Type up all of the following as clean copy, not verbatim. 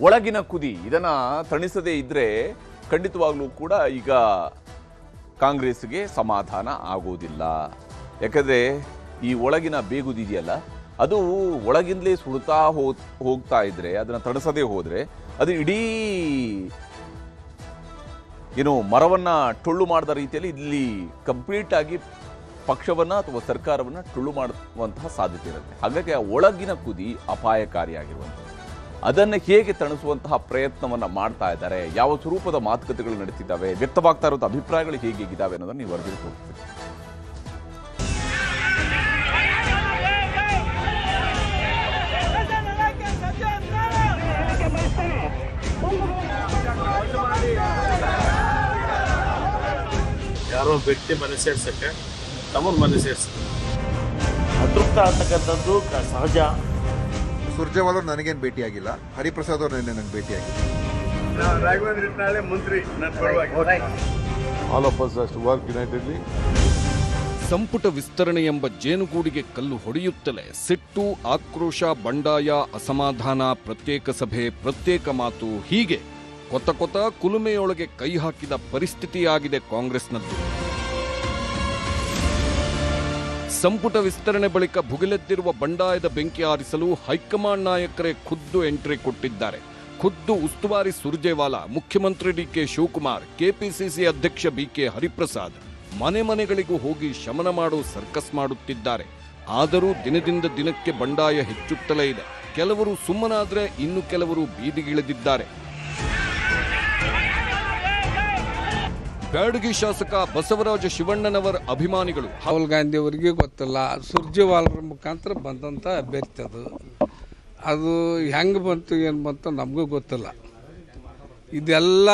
ಒಳಗಿನ ಕುದಿ ಇದನ್ನ ತಣಿಸದೇ ಇದ್ರೆ ಖಂಡಿತವಾಗ್ಲೂ ಕೂಡ ಈಗ ಕಾಂಗ್ರೆಸ್ಗೆ ಸಮಾಧಾನ ಆಗೋದಿಲ್ಲ. ಯಾಕಂದ್ರೆ ಈ ಒಳಗಿನ ಬೇಗುದಿದೆಯಲ್ಲ, ಅದು ಒಳಗಿಂದಲೇ ಸುಡ್ತಾ ಹೋಗ್ತಾ ಇದ್ರೆ, ಅದನ್ನ ತಣಿಸದೇ ಹೋದ್ರೆ ಅದು ಇಡೀ ಮರವನ್ನ ಟೊಳ್ಳು ಮಾಡಿದ ರೀತಿಯಲ್ಲಿ ಇಲ್ಲಿ ಕಂಪ್ಲೀಟ್ ಆಗಿ ಪಕ್ಷವನ್ನ ಅಥವಾ ಸರ್ಕಾರವನ್ನ ಟೊಳ್ಳು ಮಾಡುವಂತಹ ಸಾಧ್ಯತೆ ಇರುತ್ತೆ. ಹಾಗಾಗಿ ಆ ಒಳಗಿನ ಕುದಿ ಅಪಾಯಕಾರಿಯಾಗಿರುವಂಥದ್ದು. ಅದನ್ನು ಹೇಗೆ ತಣಿಸುವಂತಹ ಪ್ರಯತ್ನವನ್ನ ಮಾಡ್ತಾ ಇದ್ದಾರೆ, ಯಾವ ಸ್ವರೂಪದ ಮಾತುಕತೆಗಳು ನಡೀತಿದ್ದಾವೆ, ವ್ಯಕ್ತವಾಗ್ತಾ ಇರುವಂತಹ ಅಭಿಪ್ರಾಯಗಳು ಹೇಗಿದ್ದಾವೆ ಅನ್ನೋದನ್ನು ನೀವು ವರದಿ ಹೋಗ್ತೀವಿ. ಯಾರೋ ವ್ಯಕ್ತಿ ಮನೆ ಸೇರ್ಸಕ್ಕೆ ತಮ್ಮನ ಮನೆ ಸೇರ್ಸ ಅತೃಪ್ತ ಆಗ್ತಕ್ಕಂಥದ್ದು ಸಹಜ. ಸುರ್ಜೇವಾಲ ನನಗೇನು ಭೇಟಿಯಾಗಿಲ್ಲ, ಹರಿಪ್ರಸಾದ್ ಅವರು ನಿನ್ನೆ ನನಗೆ ಭೇಟಿಯಾಗಿಲ್ಲ. All of us have to work unitedly. ಸಂಪುಟ ವಿಸ್ತರಣೆ ಎಂಬ ಜೇನುಗೂಡಿಗೆ ಕಲ್ಲು ಹೊಡೆಯುತ್ತಲೇ ಸಿಟ್ಟು, ಆಕ್ರೋಶ, ಬಂಡಾಯ, ಅಸಮಾಧಾನ, ಪ್ರತ್ಯೇಕ ಸಭೆ, ಪ್ರತ್ಯೇಕ ಮಾತು, ಹೀಗೆ ಕೊತ ಕುಲುಮೆಯೊಳಗೆ ಕೈ ಹಾಕಿದ ಪರಿಸ್ಥಿತಿಯಾಗಿದೆ ಕಾಂಗ್ರೆಸ್ನದ್ದು. ಸಂಪುಟ ವಿಸ್ತರಣೆ ಬಳಿಕ ಭುಗಿಲೆದ್ದಿರುವ ಬಂಡಾಯದ ಬೆಂಕಿ ಆರಿಸಲು ಹೈಕಮಾಂಡ್ ನಾಯಕರೇ ಖುದ್ದು ಎಂಟ್ರಿ ಕೊಟ್ಟಿದ್ದಾರೆ. ಖುದ್ದು ಉಸ್ತುವಾರಿ ಸುರ್ಜೇವಾಲಾ, ಮುಖ್ಯಮಂತ್ರಿ ಡಿಕೆ ಶಿವಕುಮಾರ್, ಕೆಪಿಸಿಸಿ ಅಧ್ಯಕ್ಷ ಬಿಕೆ ಹರಿಪ್ರಸಾದ್ ಮನೆ ಮನೆಗಳಿಗೂ ಹೋಗಿ ಶಮನ ಮಾಡೋ ಸರ್ಕಸ್ ಮಾಡುತ್ತಿದ್ದಾರೆ. ಆದರೂ ದಿನದಿಂದ ದಿನಕ್ಕೆ ಬಂಡಾಯ ಹೆಚ್ಚುತ್ತಲೇ ಇದೆ. ಕೆಲವರು ಸುಮ್ಮನಾದ್ರೆ ಇನ್ನು ಕೆಲವರು ಬೀದಿಗಿಳಿದಿದ್ದಾರೆ. ಬ್ಯಾಡಗಿ ಶಾಸಕ ಬಸವರಾಜ ಶಿವಣ್ಣನವರ ಅಭಿಮಾನಿಗಳು ರಾಹುಲ್ ಗಾಂಧಿ ಅವರಿಗೆ ಗೊತ್ತಿಲ್ಲ, ಸುರ್ಜೇವಾಲರ ಮುಖಾಂತರ ಬಂದಂಥ ಅಭ್ಯರ್ಥಿ ಅದು ಹೆಂಗೆ ಬಂತು ಏನು ಬಂತು ನಮಗೂ ಗೊತ್ತಿಲ್ಲ. ಇದೆಲ್ಲ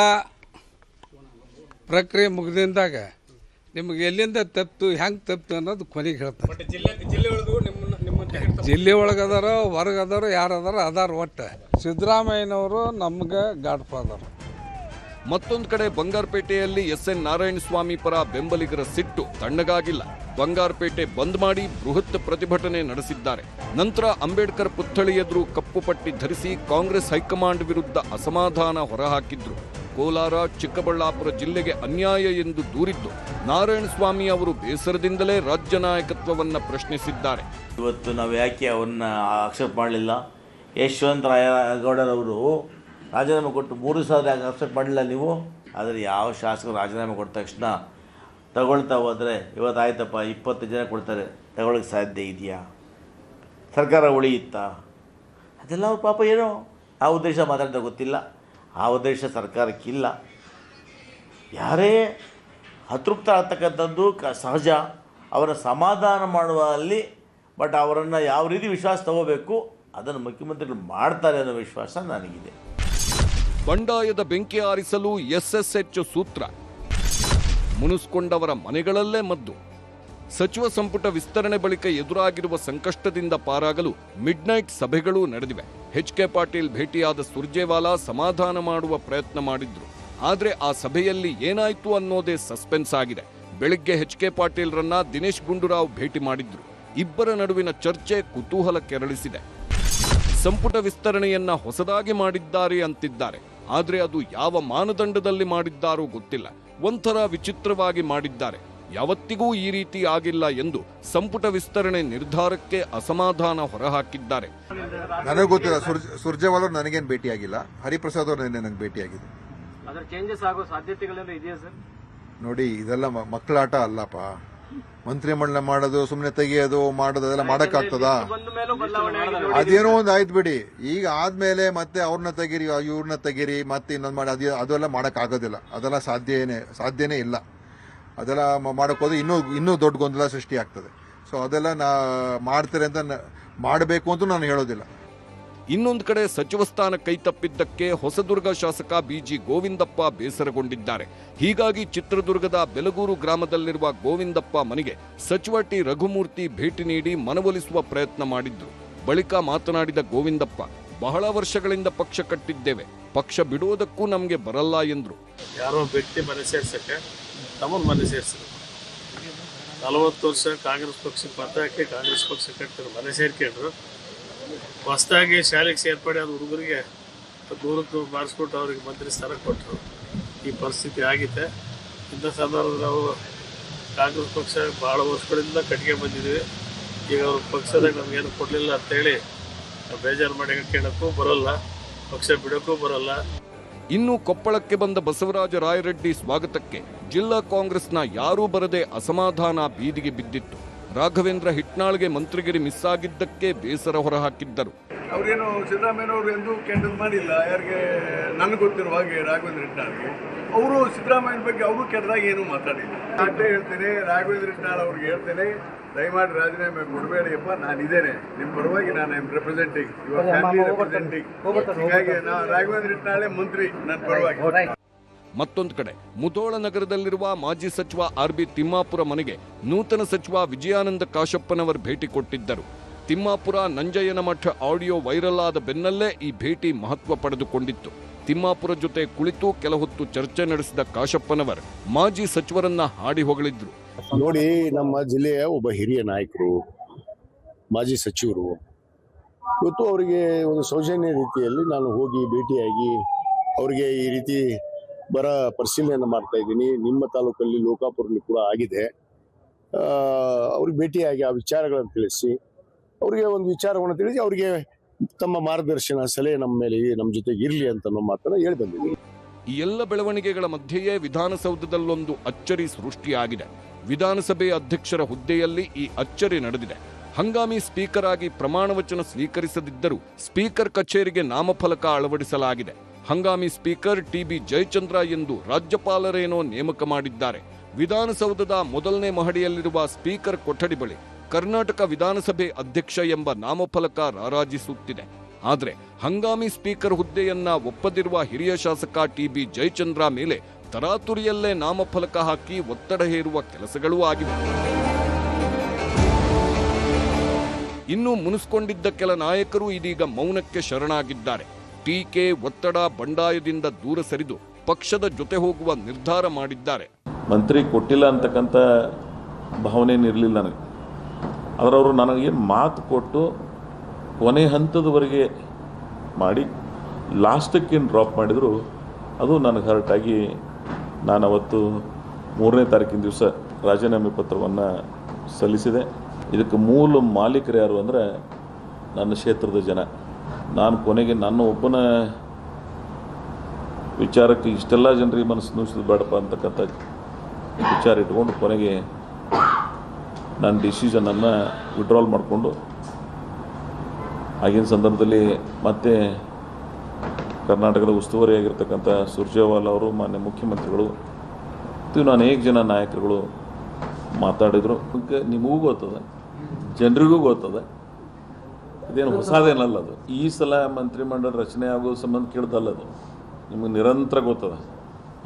ಪ್ರಕ್ರಿಯೆ ಮುಗಿದಿಂದಾಗ ನಿಮಗೆ ಎಲ್ಲಿಂದ ತಪ್ಪಿತು, ಹೆಂಗೆ ತಪ್ಪಿತು ಅನ್ನೋದು ಕೊನೆಗೆ ಹೇಳ್ತಾರೆ. ಜಿಲ್ಲೆ ಒಳಗದಾರ, ಹೊರಗದಾರ, ಯಾರದಾರ ಅದಾರ. ಒಟ್ಟು ಸಿದ್ದರಾಮಯ್ಯನವರು ನಮ್ಗೆ ಗಾಡ್ ಫಾದರ್. ಮತ್ತೊಂದು ಕಡೆ ಬಂಗಾರಪೇಟೆಯಲ್ಲಿ ಎಸ್ಎನ್ ನಾರಾಯಣಸ್ವಾಮಿ ಪರ ಬೆಂಬಲಿಗರ ಸಿಟ್ಟು ತಣ್ಣಗಾಗಿಲ್ಲ. ಬಂಗಾರಪೇಟೆ ಬಂದ್ ಮಾಡಿ ಬೃಹತ್ ಪ್ರತಿಭಟನೆ ನಡೆಸಿದ್ದಾರೆ. ನಂತರ ಅಂಬೇಡ್ಕರ್ ಪುತ್ಥಳಿ ಎದುರು ಕಪ್ಪು ಪಟ್ಟಿ ಧರಿಸಿ ಕಾಂಗ್ರೆಸ್ ಹೈಕಮಾಂಡ್ ವಿರುದ್ಧ ಅಸಮಾಧಾನ ಹೊರಹಾಕಿದ್ರು. ಕೋಲಾರ, ಚಿಕ್ಕಬಳ್ಳಾಪುರ ಜಿಲ್ಲೆಗೆ ಅನ್ಯಾಯ ಎಂದು ದೂರಿದ್ದು ನಾರಾಯಣಸ್ವಾಮಿ ಅವರು ಬೇಸರದಿಂದಲೇ ರಾಜ್ಯ ನಾಯಕತ್ವವನ್ನ ಪ್ರಶ್ನಿಸಿದ್ದಾರೆ. ಇವತ್ತು ನಾವು ಯಾಕೆ ಅವನ್ನ ಅಕ್ಸೆಪ್ಟ್ ಮಾಡಲಿಲ್ಲ? ಯಶವಂತರಾಯಗೌಡರವರು ರಾಜೀನಾಮೆ ಕೊಟ್ಟು 3 ಸಾವಿರ ಯಾಕೆ ಅಕ್ಸೆಪ್ಟ್ ಮಾಡಲಿಲ್ಲ ನೀವು? ಆದರೆ ಯಾವ ಶಾಸಕರು ರಾಜೀನಾಮೆ ಕೊಟ್ಟ ತಕ್ಷಣ ತಗೊಳ್ತಾ ಹೋದರೆ ಇವತ್ತು ಆಯ್ತಪ್ಪ 20 ಜನ ಕೊಡ್ತಾರೆ, ತಗೊಳ್ಳೋಕ್ಕೆ ಸಾಧ್ಯ ಇದೆಯಾ? ಸರ್ಕಾರ ಉಳಿಯುತ್ತಾ? ಅದೆಲ್ಲ ಅವ್ರ ಪಾಪ ಏನೋ ಆ ಉದ್ದೇಶ ಮಾತಾಡ್ತಾ ಗೊತ್ತಿಲ್ಲ. ಆ ಉದ್ದೇಶ ಸರ್ಕಾರಕ್ಕಿಲ್ಲ. ಯಾರೇ ಅತೃಪ್ತ ಆಗ್ತಕ್ಕಂಥದ್ದು ಸಹಜ. ಅವರ ಸಮಾಧಾನ ಮಾಡುವಲ್ಲಿ, ಬಟ್ ಅವರನ್ನು ಯಾವ ರೀತಿ ವಿಶ್ವಾಸ ತಗೋಬೇಕು ಅದನ್ನು ಮುಖ್ಯಮಂತ್ರಿಗಳು ಮಾಡ್ತಾರೆ ಅನ್ನೋ ವಿಶ್ವಾಸ ನನಗಿದೆ. ಬಂಡಾಯದ ಬೆಂಕಿ ಆರಿಸಲು SSH ಸೂತ್ರ, ಮುನಿಸ್ಕೊಂಡವರ ಮನೆಗಳಲ್ಲೇ ಮದ್ದು. ಸಚಿವ ಸಂಪುಟ ವಿಸ್ತರಣೆ ಬಳಿಕ ಎದುರಾಗಿರುವ ಸಂಕಷ್ಟದಿಂದ ಪಾರಾಗಲು ಮಿಡ್ನೈಟ್ ಸಭೆಗಳೂ ನಡೆದಿವೆ. HK ಪಾಟೀಲ್ ಭೇಟಿಯಾದ ಸುರ್ಜೇವಾಲಾ ಸಮಾಧಾನ ಮಾಡುವ ಪ್ರಯತ್ನ ಮಾಡಿದ್ರು. ಆದ್ರೆ ಆ ಸಭೆಯಲ್ಲಿ ಏನಾಯ್ತು ಅನ್ನೋದೇ ಸಸ್ಪೆನ್ಸ್ ಆಗಿದೆ. ಬೆಳಿಗ್ಗೆ HK ಪಾಟೀಲ್ರನ್ನ ದಿನೇಶ್ ಗುಂಡೂರಾವ್ ಭೇಟಿ ಮಾಡಿದ್ರು. ಇಬ್ಬರ ನಡುವಿನ ಚರ್ಚೆ ಕುತೂಹಲ ಕೆರಳಿಸಿದೆ. ಸಂಪುಟ ವಿಸ್ತರಣೆಯನ್ನ ಹೊಸದಾಗಿ ಮಾಡಿದ್ದಾರೆ ಅಂತಿದ್ದಾರೆ. ಆದ್ರೆ ಅದು ಯಾವ ಮಾನದಂಡದಲ್ಲಿ ಮಾಡಿದ್ದಾರೋ ಗೊತ್ತಿಲ್ಲ. ಒಂಥರ ವಿಚಿತ್ರವಾಗಿ ಮಾಡಿದ್ದಾರೆ. ಯಾವತ್ತಿಗೂ ಈ ರೀತಿ ಆಗಿಲ್ಲ ಎಂದು ಸಂಪುಟ ವಿಸ್ತರಣೆ ನಿರ್ಧಾರಕ್ಕೆ ಅಸಮಾಧಾನ ಹೊರಹಾಕಿದ್ದಾರೆ. ನನಗೆ ಗೊತ್ತಿಲ್ಲ, ಸುರ್ಜೇವಾಲ ನನಗೇನು ಭೇಟಿಯಾಗಿಲ್ಲ, ಹರಿಪ್ರಸಾದ್ ಅವರು ನಿನ್ನೆ ನನಗೆ ಭೇಟಿಯಾಗಿದೆ. ನೋಡಿ, ಇದೆಲ್ಲ ಮಕ್ಕಳಾಟ ಅಲ್ಲಪ್ಪ. ಮಂತ್ರಿಮಂಡಲ ಮಾಡೋದು, ಸುಮ್ಮನೆ ತೆಗಿಯೋದು, ಮಾಡೋದು ಅದೆಲ್ಲ ಮಾಡೋಕ್ಕಾಗ್ತದ? ಅದೇನೋ ಒಂದು ಆಯ್ತು ಬಿಡಿ. ಈಗ ಆದ್ಮೇಲೆ ಮತ್ತೆ ಅವ್ರನ್ನ ತೆಗೀರಿ, ಇವ್ರನ್ನ ತೆಗೀರಿ, ಮತ್ತೆ ಇನ್ನೊಂದು ಮಾಡಿ ಅದೆಲ್ಲ ಮಾಡೋಕ್ಕಾಗೋದಿಲ್ಲ. ಅದೆಲ್ಲ ಸಾಧ್ಯನೇ ಇಲ್ಲ. ಅದೆಲ್ಲ ಮಾಡೋಕೆ ಹೋದ್ರೆ ಇನ್ನೂ ದೊಡ್ಡ ಗೊಂದಲ ಸೃಷ್ಟಿ ಆಗ್ತದೆ. ಸೊ ಅದೆಲ್ಲ ಮಾಡ್ತಾರೆ ಅಂತ ಮಾಡಬೇಕು ಅಂತ ನಾನು ಹೇಳೋದಿಲ್ಲ. ಇನ್ನೊಂದು ಕಡೆ ಸಚಿವ ಸ್ಥಾನ ಕೈತಪ್ಪಿದ್ದಕ್ಕೆ ಹೊಸದುರ್ಗ ಶಾಸಕ ಬಿಜಿ ಗೋವಿಂದಪ್ಪ ಬೇಸರಗೊಂಡಿದ್ದಾರೆ. ಹೀಗಾಗಿ ಚಿತ್ರದುರ್ಗದ ಬೆಲಗೂರು ಗ್ರಾಮದಲ್ಲಿರುವ ಗೋವಿಂದಪ್ಪ ಮನೆಗೆ ಸಚಿವ ಟಿ ರಘುಮೂರ್ತಿ ಭೇಟಿ ನೀಡಿ ಮನವೊಲಿಸುವ ಪ್ರಯತ್ನ ಮಾಡಿದ್ರು. ಬಳಿಕ ಮಾತನಾಡಿದ ಗೋವಿಂದಪ್ಪ, ಬಹಳ ವರ್ಷಗಳಿಂದ ಪಕ್ಷ ಕಟ್ಟಿದ್ದೇವೆ, ಪಕ್ಷ ಬಿಡುವುದಕ್ಕೂ ನಮಗೆ ಬರಲ್ಲ ಎಂದ್ರು. ಯಾರೋ ವ್ಯಕ್ತಿ ಮನೆ ಸೇರ್ಸಕ್ಕೆ ತಮ್ಮನ ಮನೆ ಸೇರ್ಸಿದ್ರು. 40 ವರ್ಷ ಕಾಂಗ್ರೆಸ್ ಪಕ್ಷಕ್ಕೆ ಮತ ಹಾಕಿ ಕಾಂಗ್ರೆಸ್ ಪಕ್ಷ ಕಟ್ಟಿದ್ರು, ಮನೆ ಸೇರ್ಕೊಂಡ್ರು. ಹೊಸದಾಗಿ ಶಾಲೆಗೆ ಸೇರ್ಪಡೆ ಆದ ಹುಡುಗರಿಗೆ ದೂರಕ್ಕೆ ಮಾಡಿಸ್ಬಿಟ್ಟು ಅವ್ರಿಗೆ ಮಂತ್ರಿ ಸ್ಥಾನ ಕೊಟ್ಟರು. ಈ ಪರಿಸ್ಥಿತಿ ಆಗಿದೆ. ಇಂಥ ಸಂದರ್ಭದಲ್ಲಿ ನಾವು ಕಾಂಗ್ರೆಸ್ ಪಕ್ಷ ಭಾಳ ವರ್ಷಗಳಿಂದ ಕಟ್ಟಿಗೆ ಬಂದಿದ್ದೀವಿ. ಈಗ ಅವ್ರ ಪಕ್ಷದಾಗ ನಮಗೇನು ಕೊಡಲಿಲ್ಲ ಅಂತೇಳಿ ಬೇಜಾರು ಮಾಡಿ ಕೇಳೋಕ್ಕೂ ಬರೋಲ್ಲ, ಪಕ್ಷ ಬಿಡೋಕ್ಕೂ ಬರೋಲ್ಲ. ಇನ್ನು ಕೊಪ್ಪಳಕ್ಕೆ ಬಂದ ಬಸವರಾಜ ರಾಯರೆಡ್ಡಿ ಸ್ವಾಗತಕ್ಕೆ ಜಿಲ್ಲಾ ಕಾಂಗ್ರೆಸ್ನ ಯಾರೂ ಬರದೆ ಅಸಮಾಧಾನ ಬೀದಿಗೆ ಬಿದ್ದಿತ್ತು. ರಾಘವೇಂದ್ರ ಹಿಟ್ನಾಳ್ಗೆ ಮಂತ್ರಿಗಿರಿ ಮಿಸ್ ಆಗಿದ್ದಕ್ಕೆ ಬೇಸರ ಹೊರಹಾಕಿದ್ದರು. ಅವ್ರೇನು ಸಿದ್ದರಾಮಯ್ಯನವರು ಎಂದೂ ಕೆಟ್ಟದ್ದು ಮಾಡಿಲ್ಲ. ಯಾರಿಗೆ ನನಗೆ ಗೊತ್ತಿರುವ ಹಾಗೆ ರಾಘವೇಂದ್ರ ಹಿಟ್ನಾಳ್ಗೆ ಅವರು ಸಿದ್ದರಾಮಯ್ಯನ ಬಗ್ಗೆ ಅವರು ಕೆಟ್ಟದಾಗಿ ಏನೂ ಮಾತಾಡಿಲ್ಲ. ಅಷ್ಟೇ ಹೇಳ್ತೇನೆ, ರಾಘವೇಂದ್ರ ಹಿಟ್ನಾಳ್ ಅವ್ರಿಗೆ ಹೇಳ್ತೇನೆ, ದಯಮಾಡಿ ರಾಜೀನಾಮೆ ಕೊಡಬೇಡಿಯಪ್ಪ, ನಾನಿದ್ದೇನೆ ನಿಮ್ಮ ಪರವಾಗಿ, ನಾನು I am representing your family representing. ಹೀಗಾಗಿ ರಾಘವೇಂದ್ರ ಹಿಟ್ನಾಳೆ ಮಂತ್ರಿ ನನ್ನ ಪರವಾಗಿ. ಮತ್ತೊಂದು ಕಡೆ ಮುಧೋಳ ನಗರದಲ್ಲಿರುವ ಮಾಜಿ ಸಚಿವ ಆರ್.ಬಿ. ತಿಮ್ಮಾಪುರ ಮನೆಗೆ ನೂತನ ಸಚಿವ ವಿಜಯಾನಂದ ಕಾಶಪ್ಪನವರು ಭೇಟಿ ಕೊಟ್ಟಿದ್ದರು. ತಿಮ್ಮಾಪುರ ನಂಜಯ್ಯನ ಮಠ ಆಡಿಯೋ ವೈರಲ್ ಆದ ಬೆನ್ನಲ್ಲೇ ಈ ಭೇಟಿ ಮಹತ್ವ ಪಡೆದುಕೊಂಡಿತ್ತು. ತಿಮ್ಮಾಪುರ ಜೊತೆ ಕುಳಿತು ಕೆಲ ಹೊತ್ತು ಚರ್ಚೆ ನಡೆಸಿದ ಕಾಶಪ್ಪನವರು ಮಾಜಿ ಸಚಿವರನ್ನ ಹಾಡಿ ಹೊಗಳಿದ್ರು. ನೋಡಿ, ನಮ್ಮ ಜಿಲ್ಲೆಯ ಒಬ್ಬ ಹಿರಿಯ ನಾಯಕರು, ಮಾಜಿ ಸಚಿವರು, ಇವತ್ತು ಅವರಿಗೆ ಒಂದು ಸೌಜನ್ಯ ರೀತಿಯಲ್ಲಿ ನಾನು ಹೋಗಿ ಭೇಟಿಯಾಗಿ ಅವರಿಗೆ ಈ ರೀತಿ ಬರ ಪರಿಶೀಲನೆಯನ್ನು ಮಾಡ್ತಾ ಇದ್ದೀನಿ. ನಿಮ್ಮ ತಾಲೂಕಲ್ಲಿ ಲೋಕಾಪುರಲ್ಲಿ ಕೂಡ ಆಗಿದೆ. ಅವ್ರಿಗೆ ಭೇಟಿಯಾಗಿ ಆ ವಿಚಾರಗಳನ್ನು ತಿಳಿಸಿ, ಅವರಿಗೆ ಒಂದು ವಿಚಾರವನ್ನು ತಿಳಿಸಿ, ಅವರಿಗೆ ತಮ್ಮ ಮಾರ್ಗದರ್ಶನ ಸಲಹೆ ನಮ್ಮ ಮೇಲೆ, ನಮ್ಮ ಜೊತೆಗೆ ಇರಲಿ ಅಂತ ನಮ್ಮ ಮಾತನ್ನು ಹೇಳಿ ಬಂದಿದ್ದೀವಿ. ಈ ಎಲ್ಲ ಬೆಳವಣಿಗೆಗಳ ಮಧ್ಯೆಯೇ ವಿಧಾನಸೌಧದಲ್ಲೊಂದು ಅಚ್ಚರಿ ಸೃಷ್ಟಿಯಾಗಿದೆ. ವಿಧಾನಸಭೆ ಅಧ್ಯಕ್ಷರ ಹುದ್ದೆಯಲ್ಲಿ ಈ ಅಚ್ಚರಿ ನಡೆದಿದೆ. ಹಂಗಾಮಿ ಸ್ಪೀಕರ್ ಆಗಿ ಪ್ರಮಾಣ ವಚನ ಸ್ವೀಕರಿಸದಿದ್ದರೂ ಸ್ಪೀಕರ್ ಕಚೇರಿಗೆ ನಾಮಫಲಕ ಅಳವಡಿಸಲಾಗಿದೆ. ಹಂಗಾಮಿ ಸ್ಪೀಕರ್ ಟಿ.ಬಿ. ಜಯಚಂದ್ರ ಎಂದು ರಾಜ್ಯಪಾಲರೇನೋ ನೇಮಕ ಮಾಡಿದ್ದಾರೆ. ವಿಧಾನಸೌಧದ ಮೊದಲನೇ ಮಹಡಿಯಲ್ಲಿರುವ ಸ್ಪೀಕರ್ ಕೊಠಡಿ ಬಳಿ ಕರ್ನಾಟಕ ವಿಧಾನಸಭೆ ಅಧ್ಯಕ್ಷ ಎಂಬ ನಾಮಫಲಕ ರಾರಾಜಿಸುತ್ತಿದೆ. ಆದರೆ ಹಂಗಾಮಿ ಸ್ಪೀಕರ್ ಹುದ್ದೆಯನ್ನ ಒಪ್ಪದಿರುವ ಹಿರಿಯ ಶಾಸಕ ಟಿ.ಬಿ. ಜಯಚಂದ್ರ ಮೇಲೆ ತರಾತುರಿಯಲ್ಲೇ ನಾಮಫಲಕ ಹಾಕಿ ಒತ್ತಡ ಹೇರುವ ಕೆಲಸಗಳೂ ಆಗಿವೆ. ಇನ್ನು ಮುನಿಸಿಕೊಂಡಿದ್ದ ಕೆಲ ನಾಯಕರು ಇದೀಗ ಮೌನಕ್ಕೆ ಶರಣಾಗಿದ್ದಾರೆ. ಟೀಕೆ, ಒತ್ತಡ, ಬಂಡಾಯದಿಂದ ದೂರ ಸರಿದು ಪಕ್ಷದ ಜೊತೆ ಹೋಗುವ ನಿರ್ಧಾರ ಮಾಡಿದ್ದಾರೆ. ಮಂತ್ರಿ ಕೊಟ್ಟಿಲ್ಲ ಅಂತಕ್ಕಂಥ ಭಾವನೆ ಇರಲಿಲ್ಲ ನನಗೆ. ಆದರೆ ಅವರು ನನಗೇನು ಮಾತು ಕೊಟ್ಟು ಕೊನೆ ಹಂತದವರೆಗೆ ಮಾಡಿ ಲಾಸ್ಟಕ್ಕೇನು ಡ್ರಾಪ್ ಮಾಡಿದರು, ಅದು ನನಗೆ ಹರ್ಟಾಗಿ ನಾನು ಅವತ್ತು 3ನೇ ತಾರೀಕಿನ ದಿವಸ ರಾಜೀನಾಮೆ ಪತ್ರವನ್ನು ಸಲ್ಲಿಸಿದೆ. ಇದಕ್ಕೆ ಮೂಲ ಮಾಲೀಕರು ಯಾರು ಅಂದರೆ ನನ್ನ ಕ್ಷೇತ್ರದ ಜನ. ನಾನು ಕೊನೆಗೆ ನನ್ನ ಒಬ್ಬನ ವಿಚಾರಕ್ಕೆ ಇಷ್ಟೆಲ್ಲ ಜನರಿಗೆ ಮನಸ್ಸು ನೋಯಿಸೋದು ಬೇಡಪ್ಪ ಅಂತಕ್ಕಂಥ ವಿಚಾರ ಇಟ್ಕೊಂಡು ಕೊನೆಗೆ ನನ್ನ ಡಿಸಿಷನನ್ನು ವಿಡ್ರಾಲ್ ಮಾಡಿಕೊಂಡು ಆಗಿನ ಸಂದರ್ಭದಲ್ಲಿ ಮತ್ತೆ ಕರ್ನಾಟಕದ ಉಸ್ತುವಾರಿಯಾಗಿರ್ತಕ್ಕಂಥ ಸುರ್ಜೇವಾಲಾ ಅವರು, ಮಾನ್ಯ ಮುಖ್ಯಮಂತ್ರಿಗಳು, ಇನ್ನು ಅನೇಕ ಜನ ನಾಯಕರುಗಳು ಮಾತಾಡಿದರು. ನಿಮಗೂ ಗೊತ್ತದ, ಜನರಿಗೂ ಗೊತ್ತದ, ಇದೇನು ಹೊಸದೇನಲ್ಲ. ಅದು ಈ ಸಲ ಮಂತ್ರಿಮಂಡಲ ರಚನೆ ಆಗೋ ಸಂಬಂಧ ಕೇಳ್ದಲ್ಲದು, ನಿಮಗೆ ನಿರಂತರ ಗೊತ್ತದ.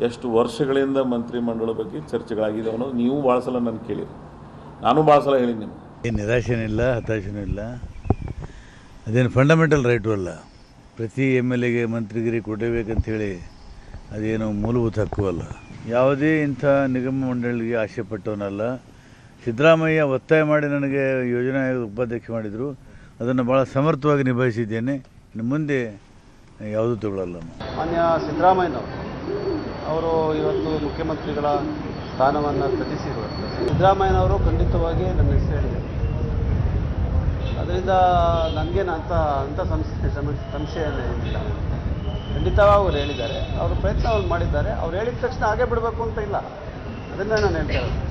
ಎಷ್ಟು ವರ್ಷಗಳಿಂದ ಮಂತ್ರಿಮಂಡಲ ಬಗ್ಗೆ ಚರ್ಚೆಗಳಾಗಿದೆ ಅನ್ನೋದು ನೀವು ಭಾಳ ಸಲ ನಾನು ಕೇಳಿರಿ, ನಾನು ಭಾಳ ಸಲ ಹೇಳಿ ನಿಮಗೆ. ಏನು ನಿರಾಶೆನೂ ಇಲ್ಲ, ಹತಾಶೆನೂ ಇಲ್ಲ. ಅದೇನು ಫಂಡಮೆಂಟಲ್ ರೈಟು ಅಲ್ಲ. ಪ್ರತಿ MLAಗೆ ಮಂತ್ರಿಗಿರಿ ಕೊಡಬೇಕಂಥೇಳಿ ಅದೇನು ಮೂಲಭೂತ ಹಕ್ಕು ಅಲ್ಲ. ಯಾವುದೇ ಇಂಥ ನಿಗಮ ಮಂಡಳಿಗೆ ಆಸೆ ಪಟ್ಟವನಲ್ಲ. ಸಿದ್ದರಾಮಯ್ಯ ಒತ್ತಾಯ ಮಾಡಿ ನನಗೆ ಯೋಜನಾ ಆಯೋಗದ ಉಪಾಧ್ಯಕ್ಷ ಮಾಡಿದರು. ಅದನ್ನು ಭಾಳ ಸಮರ್ಥವಾಗಿ ನಿಭಾಯಿಸಿದ್ದೇನೆ. ಇನ್ನು ಮುಂದೆ ಯಾವುದೂ ತಗೊಳ್ಳಲ್ಲ. ಮಾನ್ಯ ಸಿದ್ದರಾಮಯ್ಯನವರು ಅವರು ಇವತ್ತು ಮುಖ್ಯಮಂತ್ರಿಗಳ ಸ್ಥಾನವನ್ನು ತ್ಯಜಿಸಿರುವಂಥ ಸಿದ್ದರಾಮಯ್ಯನವರು ಖಂಡಿತವಾಗಿ ನನ್ನ ಹೆಸರು ಹೇಳಿದರು. ಅದರಿಂದ ನನಗೇನು ಅಂಥ ಸಂಶಯ ಏನಿಲ್ಲ. ಖಂಡಿತವಾಗಿ ಅವ್ರು ಹೇಳಿದ್ದಾರೆ, ಅವರು ಪ್ರಯತ್ನವನ್ನು ಮಾಡಿದ್ದಾರೆ. ಅವ್ರು ಹೇಳಿದ ತಕ್ಷಣ ಹಾಗೆ ಬಿಡಬೇಕು ಅಂತ ಇಲ್ಲ. ಅದನ್ನೇ ನಾನು ಹೇಳ್ತಾ ಇರೋದು.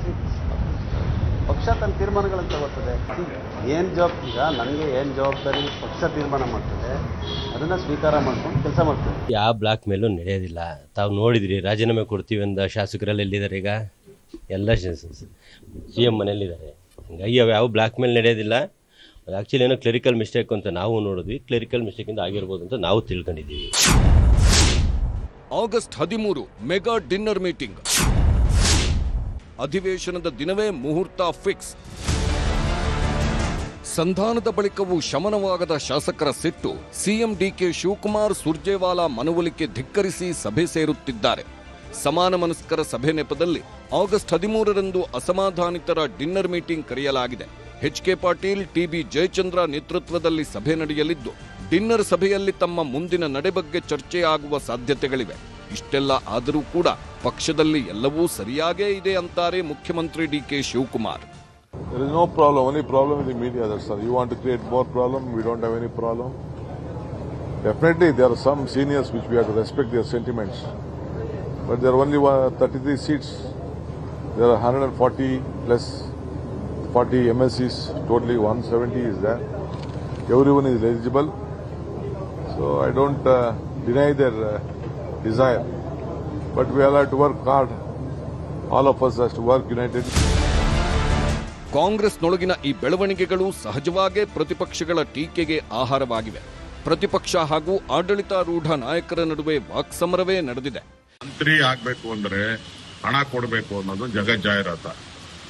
ಪಕ್ಷ ತನ್ನ ತೀರ್ಮಾನಗಳನ್ನು ತಗೋತದೆ. ಏನು ಈಗ ನನಗೆ ಏನು ಜವಾಬ್ದಾರಿ ಪಕ್ಷ ತೀರ್ಮಾನ ಮಾಡ್ತದೆ, ಅದನ್ನು ಸ್ವೀಕಾರ ಮಾಡ್ಕೊಂಡು ಕೆಲಸ ಮಾಡ್ತದೆ. ಯಾವ ಬ್ಲಾಕ್ ಮೇಲೂ ನಡೆಯೋದಿಲ್ಲ. ತಾವು ನೋಡಿದ್ರಿ, ರಾಜೀನಾಮೆ ಕೊಡ್ತೀವಿ ಅಂದ ಶಾಸಕರೆಲ್ಲ ಎಲ್ಲಿದ್ದಾರೆ ಈಗ? ಎಲ್ಲ CM ಮನೆಯಲ್ಲಿದ್ದಾರೆ. ಹಂಗಾಗಿ ಅವು ಯಾವ ಬ್ಲಾಕ್ ಮೇಲ್ ನಡೆಯೋದಿಲ್ಲ. ಅದು ಆ್ಯಕ್ಚುಲಿ ಏನೋ ಕ್ಲರಿಕಲ್ ಮಿಸ್ಟೇಕ್ ಅಂತ ನಾವು ನೋಡಿದ್ವಿ. ಕ್ಲರಿಕಲ್ ಮಿಸ್ಟೇಕಿಂದ ಆಗಿರ್ಬೋದು ಅಂತ ನಾವು ತಿಳ್ಕೊಂಡಿದ್ದೀವಿ. August 13 mega dinner meeting. ಅಧಿವೇಶನದ ದಿನವೇ ಮುಹೂರ್ತ ಫಿಕ್ಸ್. ಸಂಧಾನದ ಬಳಿಕವೂ ಶಮನವಾಗದ ಶಾಸಕರ ಸಿಟ್ಟು. ಸಿಎಂ ಡಿಕೆ ಶಿವಕುಮಾರ್ ಸುರ್ಜೇವಾಲಾ ಮನವೊಲಿಕೆ ಧಿಕ್ಕರಿಸಿ ಸಭೆ ಸೇರುತ್ತಿದ್ದಾರೆ. ಸಮಾನ ಮನಸ್ಕರ ಸಭೆ ನೆಪದಲ್ಲಿ ಆಗಸ್ಟ್ 13ರಂದು ಅಸಮಾಧಾನಿತರ ಡಿನ್ನರ್ ಮೀಟಿಂಗ್ ಕರೆಯಲಾಗಿದೆ. ಎಚ್.ಕೆ. ಪಾಟೀಲ್, ಟಿ.ಬಿ. ಜಯಚಂದ್ರ ನೇತೃತ್ವದಲ್ಲಿ ಸಭೆ ನಡೆಯಲಿದ್ದು ಡಿನ್ನರ್ ಸಭೆಯಲ್ಲಿ ತಮ್ಮ ಮುಂದಿನ ನಡೆ ಬಗ್ಗೆ ಚರ್ಚೆಯಾಗುವ ಸಾಧ್ಯತೆಗಳಿವೆ. ಇಷ್ಟೆಲ್ಲ ಆದರೂ ಕೂಡ ಪಕ್ಷದಲ್ಲಿ ಎಲ್ಲವೂ ಸರಿಯಾಗೇ ಇದೆ ಅಂತಾರೆ ಮುಖ್ಯಮಂತ್ರಿ DK Shivakumar. There is no problem. Only problem with the media. That's all. You want to create more problem? We don't have any problem. Definitely, there are some seniors which we have to respect their sentiments. But there are only 33 seats. There are 140 plus 40 MLCs. Totally 170 is there. Everyone is eligible. So I don't deny their desire. But we all have to work hard. All of us has to work united. ಕಾಂಗ್ರೆಸ್ನೊಳಗಿನ ಈ ಬೆಳವಣಿಗೆಗಳು ಸಹಜವಾಗೇ ಪ್ರತಿಪಕ್ಷಗಳ ಟೀಕೆಗೆ ಆಹಾರವಾಗಿವೆ. ಪ್ರತಿಪಕ್ಷ ಹಾಗೂ ಆಡಳಿತಾರೂಢ ನಾಯಕರ ನಡುವೆ ವಾಕ್ಸಮರವೇ ನಡೆದಿದೆ. ಮಂತ್ರಿ ಆಗ್ಬೇಕು ಅಂದ್ರೆ ಹಣ ಕೊಡಬೇಕು ಅನ್ನೋದು ಜಗಜ್ಜಾಹಿರಾತ.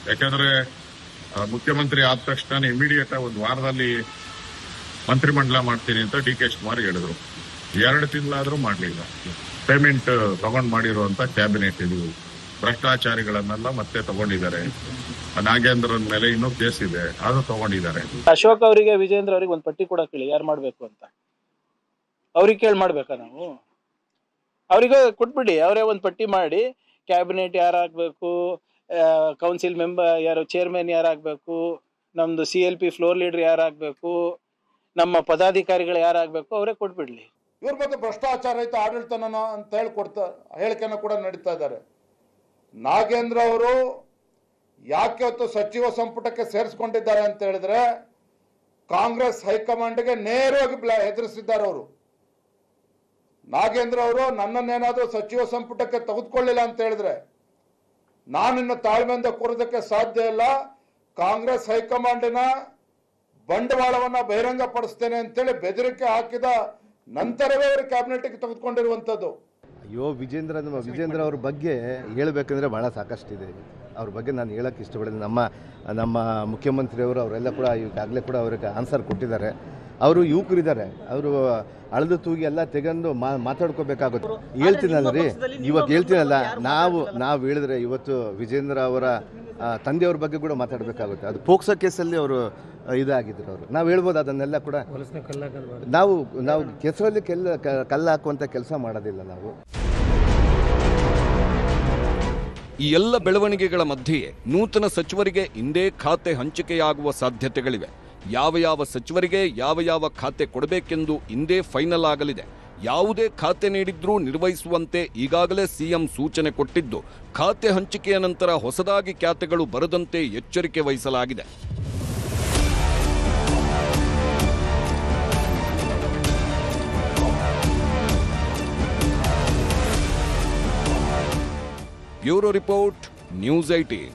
ಯಾಕಂದ್ರೆ ಮುಖ್ಯಮಂತ್ರಿ ಆದ ತಕ್ಷಣ ಇಮಿಡಿಯೇಟ್ ಒಂದು ವಾರದಲ್ಲಿ ಮಂತ್ರಿಮಂಡಲ ಮಾಡ್ತೀನಿ ಅಂತ ಡಿ ಕೆ ಶಿವಕುಮಾರ್ ಹೇಳಿದ್ರು. 2 ತಿಂಗಳಾದ್ರೂ ಮಾಡಲಿಲ್ಲ. ಪೇಮೆಂಟ್ ತಗೊಂಡ್ ಮಾಡಿರುವಂತ ಕ್ಯಾಬಿನೆಟ್ ಇದು ಭ್ರಷ್ಟಾಚಾರಿಗಳನ್ನೆಲ್ಲ ಮತ್ತೆ ತಗೊಂಡಿದ್ದಾರೆ. ನಾಗೇಂದ್ರನ್ ಮೇಲೆ ಇನ್ನೂ ಕೇಸ್ ಇದೆ, ಅದು ತಗೊಂಡಿದ್ದಾರೆ. ಅಶೋಕ್ ಅವರಿಗೆ ವಿಜೇಂದ್ರ ಅವರಿಗೆ ಒಂದು ಪಟ್ಟಿ ಕೂಡ ಕೇಳಿ ಯಾರು ಮಾಡ್ಬೇಕು ಅಂತ. ಅವ್ರಿಗೆ ಕೇಳಿ ಮಾಡ್ಬೇಕಾ ನಾವು? ಅವರಿಗೆ ಕೊಟ್ಬಿಡಿ, ಅವರೇ ಒಂದು ಪಟ್ಟಿ ಮಾಡಿ ಕ್ಯಾಬಿನೆಟ್ ಯಾರಾಗಬೇಕು, ಕೌನ್ಸಿಲ್ ಮೆಂಬರ್ ಯಾರು, ಚೇರ್ಮನ್ ಯಾರಾಗಬೇಕು, ನಮ್ದು CLP ಫ್ಲೋರ್ ಲೀಡರ್ ಯಾರಾಗಬೇಕು, ನಮ್ಮ ಪದಾಧಿಕಾರಿಗಳು ಯಾರಾಗಬೇಕು ಅವರೇ ಕೊಟ್ಬಿಡ್ಲಿ. ಇವ್ರ ಬಗ್ಗೆ ಭ್ರಷ್ಟಾಚಾರ ರಹಿತ ಆಡಳಿತನ ಅಂತ ಹೇಳಿಕೆನ ಕೂಡ ನಡೀತಾ ಇದ್ದಾರೆ. ನಾಗೇಂದ್ರ ಅವರು ಯಾಕೆ ಹೊತ್ತು ಸಚಿವ ಸಂಪುಟಕ್ಕೆ ಸೇರಿಸ್ಕೊಂಡಿದ್ದಾರೆ ಅಂತ ಹೇಳಿದ್ರೆ ಕಾಂಗ್ರೆಸ್ ಹೈಕಮಾಂಡ್ಗೆ ನೇರವಾಗಿ ಎದುರಿಸಿದ್ದಾರೆ ಅವರು. ನಾಗೇಂದ್ರ ಅವರು ನನ್ನನ್ನೇನಾದ್ರೂ ಸಚಿವ ಸಂಪುಟಕ್ಕೆ ತೆಗೆದುಕೊಳ್ಳಿಲ್ಲ ಅಂತ ಹೇಳಿದ್ರೆ ನಾನಿನ್ನು ತಾಳ್ಮೆಯಿಂದ ಕೂರೋದಕ್ಕೆ ಸಾಧ್ಯ ಇಲ್ಲ, ಕಾಂಗ್ರೆಸ್ ಹೈಕಮಾಂಡಿನ ಬಂಡವಾಳವನ್ನ ಬಹಿರಂಗ ಪಡಿಸ್ತೇನೆ ಅಂತೇಳಿ ಬೆದರಿಕೆ ಹಾಕಿದ ನಂತರವೇ ಅವರು ಕ್ಯಾಬಿನೆಟ್ಗೆ ತೆಗೆದುಕೊಂಡಿರುವಂಥದ್ದು. ಅಯ್ಯೋ, ವಿಜೇಂದ್ರ ಅವ್ರ ಬಗ್ಗೆ ಹೇಳಬೇಕಂದ್ರೆ ಭಾಳ ಸಾಕಷ್ಟಿದೆ. ಅವ್ರ ಬಗ್ಗೆ ನಾನು ಹೇಳಕ್ಕೆ ಇಷ್ಟಪಡ್ತೀನಿ. ನಮ್ಮ ಮುಖ್ಯಮಂತ್ರಿಯವರು ಅವರೆಲ್ಲ ಕೂಡ ಈಗಾಗಲೇ ಕೂಡ ಅವ್ರಿಗೆ ಆನ್ಸರ್ ಕೊಟ್ಟಿದ್ದಾರೆ. ಅವರು ಯುವಕರಿದ್ದಾರೆ, ಅವರು ಅಳೆದು ತೂಗಿ ಎಲ್ಲ ತೆಗೆದು ಮಾತಾಡ್ಕೋಬೇಕಾಗುತ್ತೆ. ಹೇಳ್ತೀನಲ್ಲ ರೀ, ಇವಾಗ ಹೇಳ್ತೀನಲ್ಲ, ನಾವು ಹೇಳಿದ್ರೆ ಇವತ್ತು ವಿಜೇಂದ್ರ ಅವರ ತಂದೆಯವ್ರ ಬಗ್ಗೆ ಕೂಡ ಮಾತಾಡಬೇಕಾಗುತ್ತೆ. ಅದು ಪೋಕ್ಸೋ ಕೇಸಲ್ಲಿ ಅವರು ಇದಾಗಿದ್ರು. ಅವರು ನಾವು ಹೇಳ್ಬೋದು, ಅದನ್ನೆಲ್ಲ ಕೂಡ ನಾವು ಕೆಸರಲ್ಲಿ ಕಲ್ಲು ಹಾಕುವಂಥ ಕೆಲಸ ಮಾಡೋದಿಲ್ಲ ನಾವು. ಈ ಎಲ್ಲ ಬೆಳವಣಿಗೆಗಳ ಮಧ್ಯೆಯೇ ನೂತನ ಸಚಿವರಿಗೆ ಇಂದೇ ಖಾತೆ ಹಂಚಿಕೆಯಾಗುವ ಸಾಧ್ಯತೆಗಳಿವೆ. ಯಾವ ಸಚಿವರಿಗೆ ಯಾವ ಖಾತೆ ಕೊಡಬೇಕೆಂದು ಇಂದೇ ಫೈನಲ್ ಆಗಲಿದೆ. ಯಾವುದೇ ಖಾತೆ ನೀಡಿದ್ರೂ ನಿರ್ವಹಿಸುವಂತೆ ಈಗಾಗಲೇ ಸಿಎಂ ಸೂಚನೆ ಕೊಟ್ಟಿದ್ದು, ಖಾತೆ ಹಂಚಿಕೆಯ ನಂತರ ಹೊಸದಾಗಿ ಖಾತೆಗಳು ಬರದಂತೆ ಎಚ್ಚರಿಕೆ ವಹಿಸಲಾಗಿದೆ. Bureau report, news 18.